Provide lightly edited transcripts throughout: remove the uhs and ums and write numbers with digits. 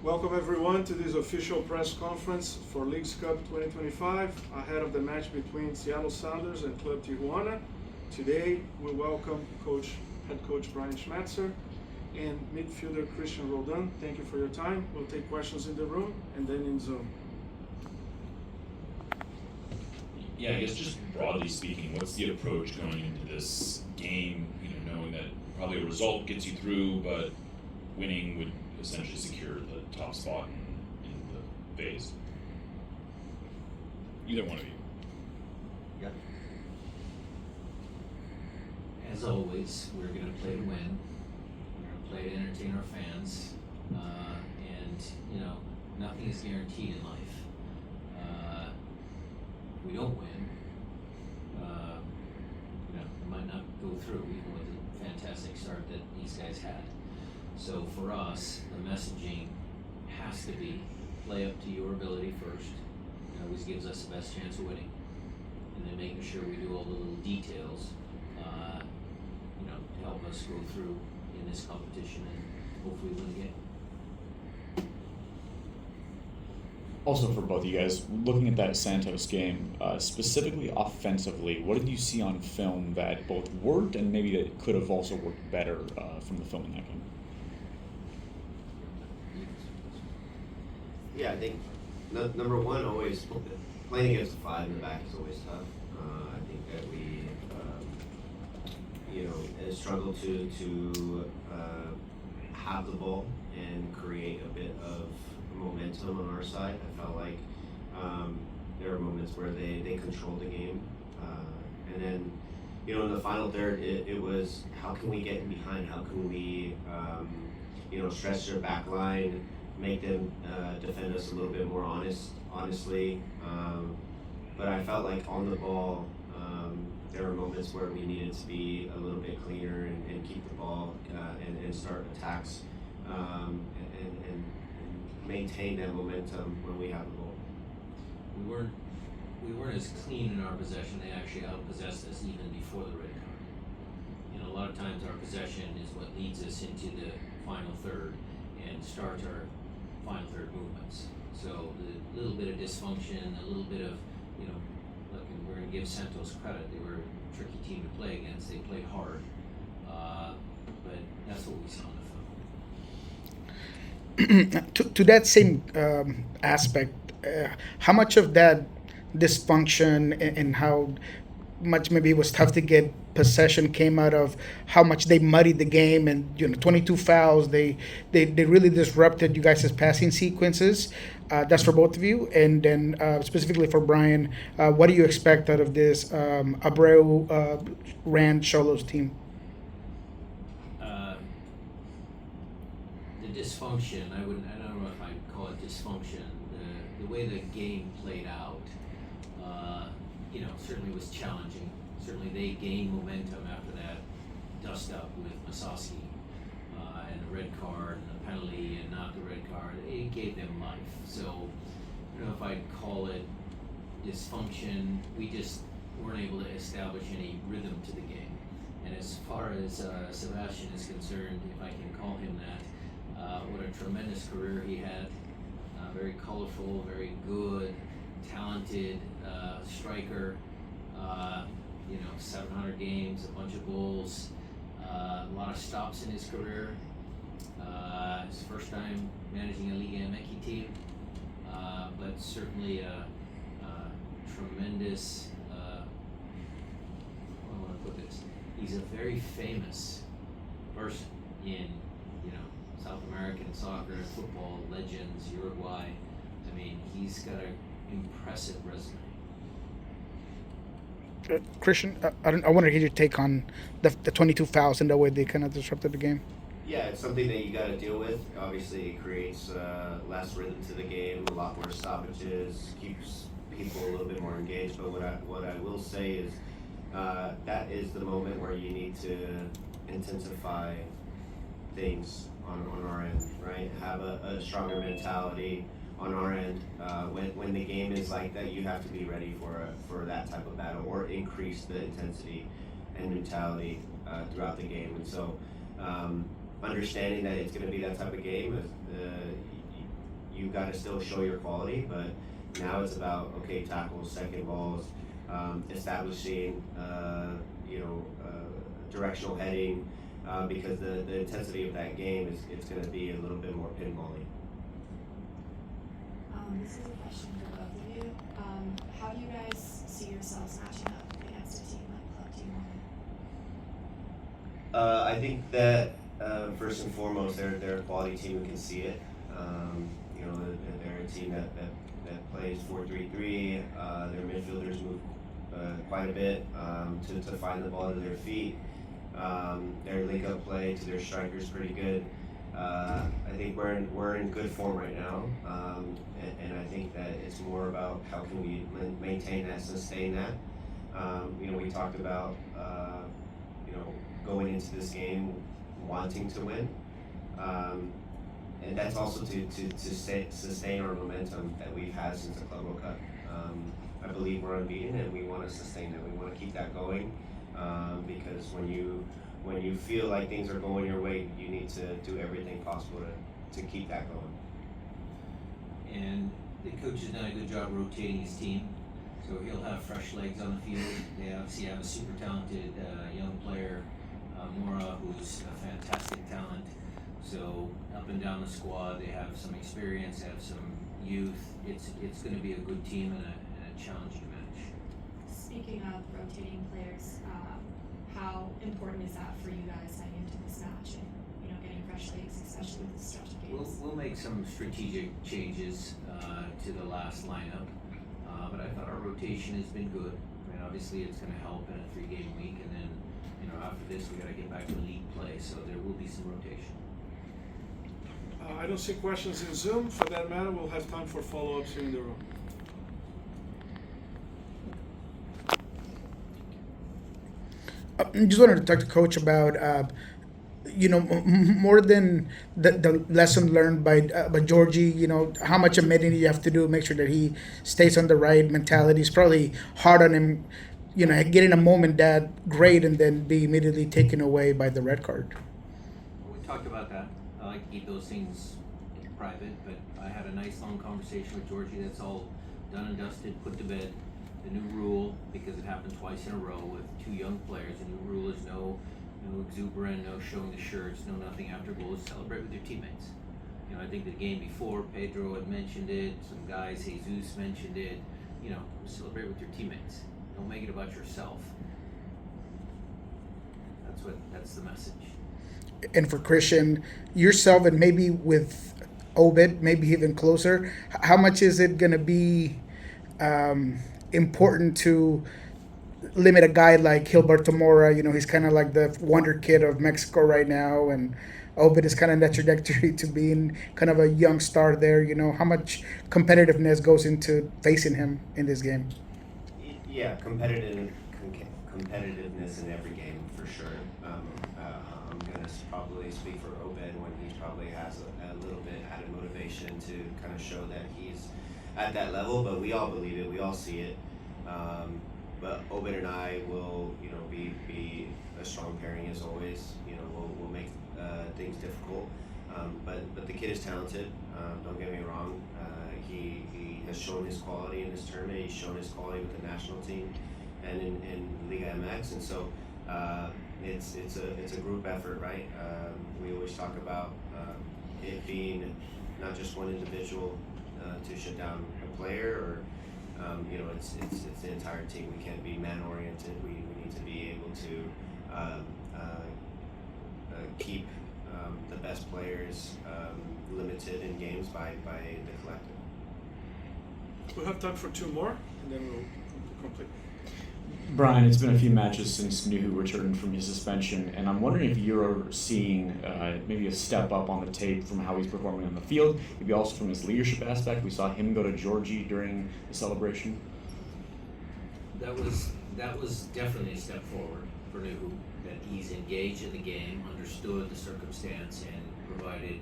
Welcome everyone to this official press conference for Leagues Cup 2025 ahead of the match between Seattle Sounders and Club Tijuana. Today we welcome head coach Brian Schmetzer and midfielder Cristian Roldan. Thank you for your time. We'll take questions in the room and then in Zoom. Yeah, I guess just broadly speaking, what's the approach going into this game? Knowing that probably a result gets you through, but winning would essentially secure the top spot in the phase. Either one of you. Yeah. As always, we're going to play to win. We're going to play to entertain our fans. Nothing is guaranteed in life. If we don't win, it might not go through even with the fantastic start that these guys had. So for us, the messaging has to be play up to your ability first. It always gives us the best chance of winning. And then making sure we do all the little details, to help us go through in this competition and hopefully win the game. Also for both of you guys, looking at that Santos game, specifically offensively, what did you see on film that both worked and maybe that could have also worked better from the film in that game? Yeah, I think number one, always playing against a five in the back is always tough. I think that we, struggle to have the ball and create a bit of momentum on our side. I felt like there were moments where they controlled the game. And then, in the final third, it was how can we get in behind? How can we, stretch their back line, make them defend us a little bit more honestly. But I felt like on the ball, there were moments where we needed to be a little bit cleaner and keep the ball and start attacks and maintain that momentum when we have the ball. We weren't as clean in our possession. They actually outpossessed us even before the red card. A lot of times our possession is what leads us into the final third and starts our final third movements. So a little bit of dysfunction, a little bit of, look, and we're going to give Santos credit. They were a tricky team to play against. They played hard, but that's what we saw in the film. To that same aspect, how much of that dysfunction and how much maybe it was tough to get possession came out of how much they muddied the game and 22 fouls, they really disrupted you guys' passing sequences. That's for both of you, and then specifically for Brian, what do you expect out of this Abreu Rand Cholos team? The dysfunction, I don't know if I'd call it dysfunction. The way the game played out, certainly was challenging. Certainly they gained momentum after that dust up with Masowski and the red card and the penalty and not the red card. It gave them life. So I don't know if I'd call it dysfunction. We just weren't able to establish any rhythm to the game. And as far as Sebastian is concerned, if I can call him that, what a tremendous career he had. Very colorful, very good, talented striker. 700 games, a bunch of goals, a lot of stops in his career. His first time managing a Liga MX team, but certainly a tremendous, how do I want to put this? He's a very famous person in, South American soccer, football, legends, Uruguay. I mean, he's got an impressive resume. Cristian, I want to get your take on the 22 fouls and the way they kind of disrupted the game. Yeah, it's something that you got to deal with. Obviously, it creates less rhythm to the game, a lot more stoppages, keeps people a little bit more engaged. But what I will say is that is the moment where you need to intensify things on our end, right? Have a stronger mentality on our end. When the game is like that, you have to be ready for that type of battle or increase the intensity and mentality throughout the game. And so understanding that it's going to be that type of game, got to still show your quality, but now it's about, okay, tackles, second balls, establishing, directional heading, because the intensity of that game it's going to be a little bit more pinball-y. This is a question for both of you. How do you guys see yourselves matching up against a team like Club Tijuana? I think that first and foremost, they're a quality team who can see it. They're a team that plays 4-3-3. Their midfielders move quite a bit to find the ball to their feet. Their link-up play to their strikers pretty good. I think we're in good form right now, and I think that it's more about how can we maintain that, sustain that. We talked about going into this game wanting to win, and that's also to sustain our momentum that we've had since the Club World Cup. I believe we're unbeaten, and we want to sustain that. We want to keep that going, because when you feel like things are going your way, you need to do everything possible to keep that going. And the coach has done a good job rotating his team, so he'll have fresh legs on the field. They obviously have a super talented young player, Mora, who's a fantastic talent. So up and down the squad, they have some experience, they have some youth. It's going to be a good team and a challenging match. Speaking of rotating players, how important is that for you guys heading into this match and getting fresh legs, especially with the stretch of games? We'll make some strategic changes to the last lineup, but I thought our rotation has been good. I mean, obviously it's going to help in a 3-game week, and then after this we got to get back to league play, so there will be some rotation. I don't see questions in Zoom. For that matter, we'll have time for follow-ups here in the room. I just wanted to talk to Coach about, more than the lesson learned by Georgie. How much amending you have to do, make sure that he stays on the right mentality. It's probably hard on him, getting a moment that great and then be immediately taken away by the red card. We talked about that. I like to keep those things private, but I had a nice long conversation with Georgie. That's all done and dusted, put to bed. The new rule, because it happened twice in a row with 2 young players, the new rule is no exuberant, no showing the shirts, no nothing after goals. Celebrate with your teammates. I think the game before, Pedro had mentioned it, some guys, Jesus mentioned it. Celebrate with your teammates. Don't make it about yourself. That's the message. And for Christian, yourself and maybe with Obed, maybe even closer, how much is it going to be important to limit a guy like Gilberto Mora? He's kind of like the wonder kid of Mexico right now, and Obed is kind of in that trajectory to being kind of a young star there. How much competitiveness goes into facing him in this game? Yeah, competitiveness in every game for sure. I'm gonna probably speak for Obed when he probably has a little bit added motivation to kind of show that he's at that level, but we all believe it, we all see it. But Obed and I will, be a strong pairing as always. We'll make things difficult. But the kid is talented. Don't get me wrong. He has shown his quality in this tournament. He's shown his quality with the national team and in Liga MX. And so it's a group effort, right? We always talk about it being not just one individual to shut down a player, or it's the entire team. We can't be man oriented. We need to be able to keep the best players limited in games by the collective. We'll have time for 2 more, and then we'll complete. Brian, it's been a few matches since Nuhu returned from his suspension, and I'm wondering if you're seeing maybe a step up on the tape from how he's performing on the field, maybe also from his leadership aspect. We saw him go to Georgie during the celebration. That was definitely a step forward for Nuhu, that he's engaged in the game, understood the circumstance, and provided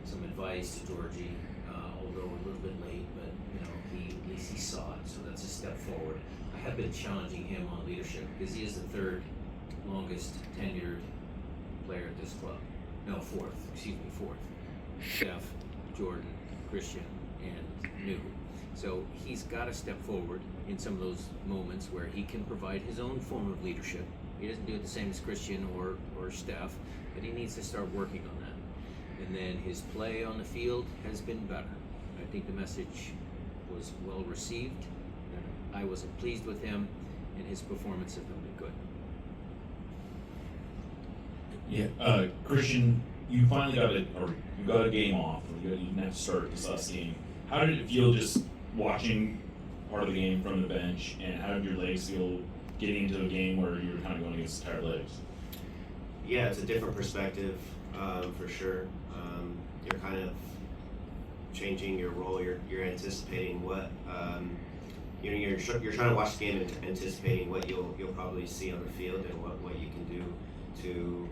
some advice to Georgie, although a little bit late, but at least he saw it, so that's a step forward. I have been challenging him on leadership because he is the 3rd longest tenured player at this club. No, 4th. Steph, Jordan, Christian, and new. So he's got to step forward in some of those moments where he can provide his own form of leadership. He doesn't do it the same as Christian or Steph, but he needs to start working on that. And then his play on the field has been better. I think the message was well received. I wasn't pleased with him, and his performance has been good. Yeah, Christian, you finally got you got a game off. You didn't have to start this last game. How did it feel just watching part of the game from the bench, and how did your legs feel getting into a game where you were kind of going against tired legs? Yeah, it's a different perspective, for sure. You're kind of changing your role. You're anticipating what you're trying to watch the game and anticipating what you'll probably see on the field and what you can do to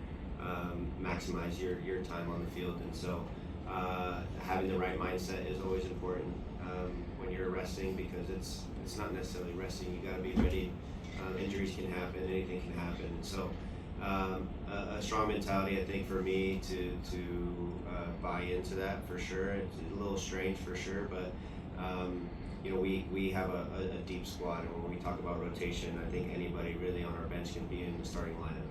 maximize your time on the field. And so having the right mindset is always important when you're resting, because it's not necessarily resting. You got to be ready. Injuries can happen. Anything can happen. And so a strong mentality, I think, for me to buy into that, for sure. It's a little strange, for sure, but we have a deep squad, and when we talk about rotation, I think anybody really on our bench can be in the starting lineup,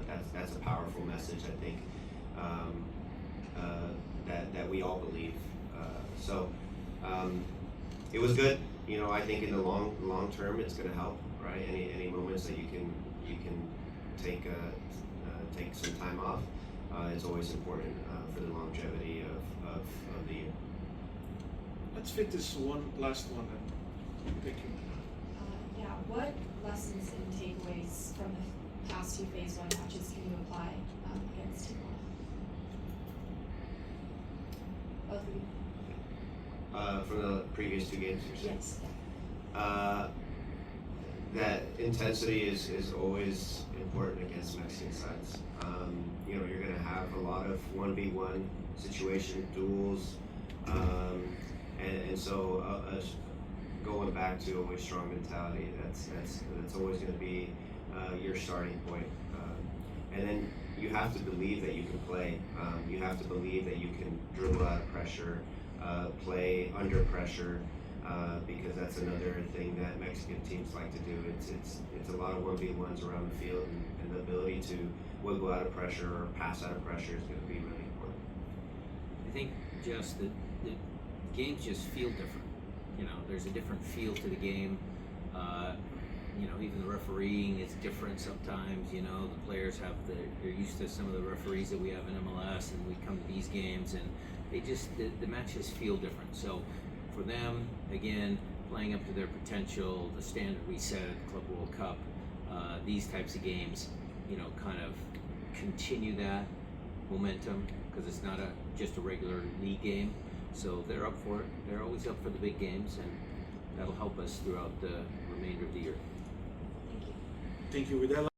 and that's a powerful message, I think, that we all believe. It was good. I think in the long term, it's going to help, right? Any moments that you can take some time off, it's always important for the longevity of the year. Let's fit this last one then. Thank you. Yeah, what lessons and takeaways from the past two Phase 1 matches can you apply against Tijuana? Both of you. From the previous two games, you're saying? Yes. That intensity is always important against Mexican sides. You're going to have a lot of 1v1 situation duels, and so going back to always strong mentality. That's always going to be your starting point. And then you have to believe that you can play. You have to believe that you can dribble out of pressure, play under pressure. Because that's another thing that Mexican teams like to do. It's a lot of 1v1s around the field, and the ability to wiggle out of pressure or pass out of pressure is going to be really important. I think just the games just feel different. There's a different feel to the game. Even the refereeing is different sometimes. The players they're used to some of the referees that we have in MLS, and we come to these games, and they just the matches feel different. So for them, again, playing up to their potential, the standard we set at the Club World Cup, these types of games, kind of continue that momentum, because it's not just a regular league game. So they're up for it. They're always up for the big games, and that'll help us throughout the remainder of the year. Thank you. Thank you. With that